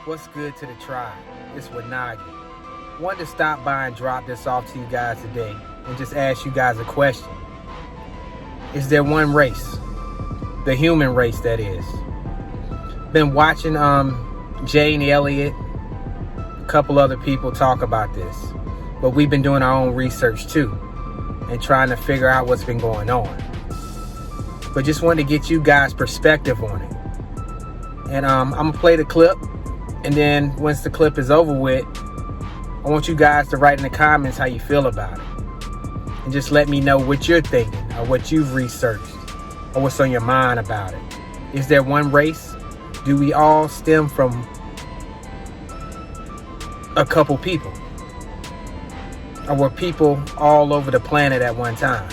What's good to the tribe? It's Wanaghi. Wanted to stop by and drop this off to you guys today and just ask you guys a question. Is there one race? The human race, that is. Been watching Jane Elliott, a couple other people talk about this, but we've been doing our own research too and trying to figure out what's been going on. But just wanted to get you guys' perspective on it. And I'm gonna play the clip, and then once the clip is over with, I want you guys to write in the comments how you feel about it. And just let me know what you're thinking or what you've researched or what's on your mind about it. Is there one race? Do we all stem from a couple people? Or were people all over the planet at one time?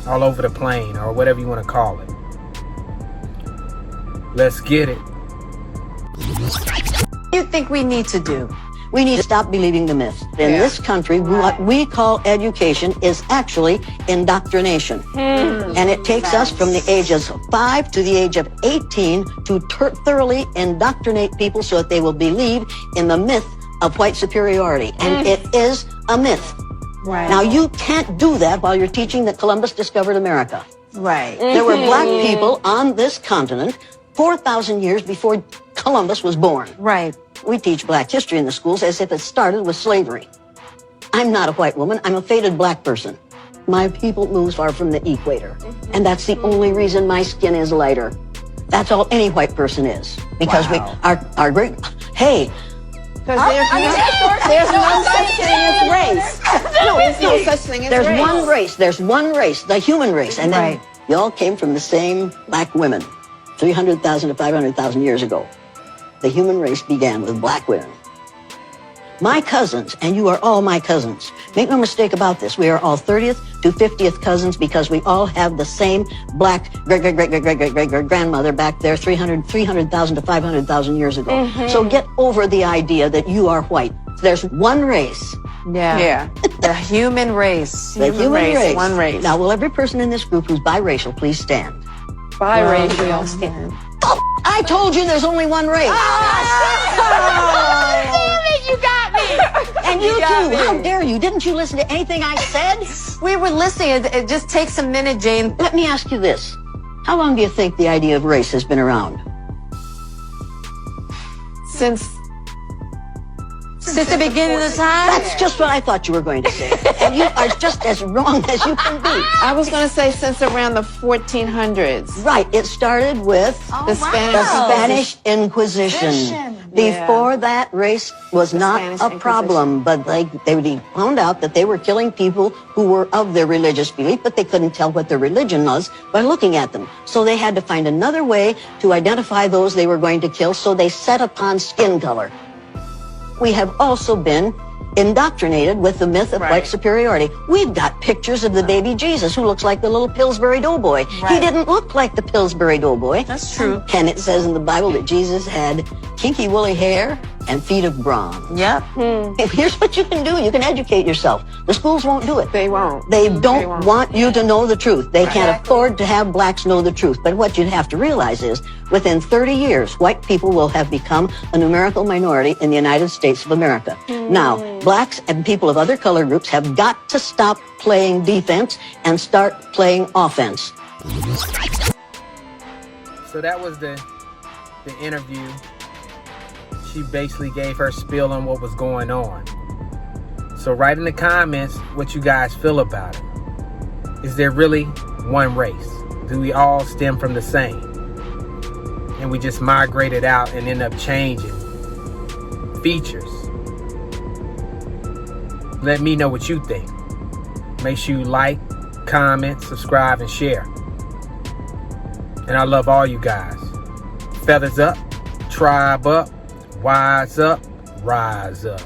All over the plane, or whatever you want to call it. Let's get it. What do you think we need to do? We need to stop believing the myth. In this country, what we call education is actually indoctrination. And it takes us from the ages of 5 to the age of 18 to thoroughly indoctrinate people so that they will believe in the myth of white superiority. And it is a myth. Right. Now, you can't do that while you're teaching that Columbus discovered America. Right. There were black people on this continent 4,000 years before Columbus was born. Right. We teach black history in the schools as if it started with slavery. I'm not a white woman. I'm a faded black person. My people moves far from the equator. And that's the only reason my skin is lighter. That's all any white person is. Because our great, hey. Because there's no such thing as race. No, There's no such thing as there's race. one race. There's one race, the human race. And then you all came from the same black women 300,000 to 500,000 years ago. The human race began with black women. My cousins, and you are all my cousins. Make no mistake about this. We are all 30th to 50th cousins because we all have the same black great-great-great-great-great-great-grandmother back there 300,000 to 500,000 years ago. So get over the idea that you are white. There's one race. Yeah. The human race. The human race. One race. Now, will every person in this group who's biracial please stand? Biracial. Stand. I told you there's only one race. Damn it, you got me. And you too. How dare you? Didn't you listen to anything I said? We were listening. It just takes a minute, Jane. Let me ask you this. How long do you think the idea of race has been around? Since the beginning of the time? That's just what I thought you were going to say. And you are just as wrong as you can be. I was going to say since around the 1400s. Right. It started with The Spanish Inquisition. Before that, race was not Spanish a problem, but they found out that they were killing people who were of their religious belief, but they couldn't tell what their religion was by looking at them. So they had to find another way to identify those they were going to kill, so they set upon skin color. We have also been indoctrinated with the myth of white superiority. We've got pictures of the baby Jesus who looks like the little Pillsbury Doughboy. He didn't look like the Pillsbury Doughboy. That's true. And it says in the Bible that Jesus had kinky woolly hair and feet of bronze. Yep. Here's what you can do. You can educate yourself. The schools won't do it. They won't. They don't want you to know the truth. They can't afford to have blacks know the truth. But what you have to realize is within 30 years, white people will have become a numerical minority in the United States of America. Now, blacks and people of other color groups have got to stop playing defense and start playing offense. So that was the interview. She basically gave her spiel on what was going on. So write in the comments what you guys feel about it. Is there really one race? Do we all stem from the same? And we just migrated out and end up changing features? Let me know what you think. Make sure you like, comment, subscribe, and share. And I love all you guys. Feathers up, tribe up, wise up, rise up.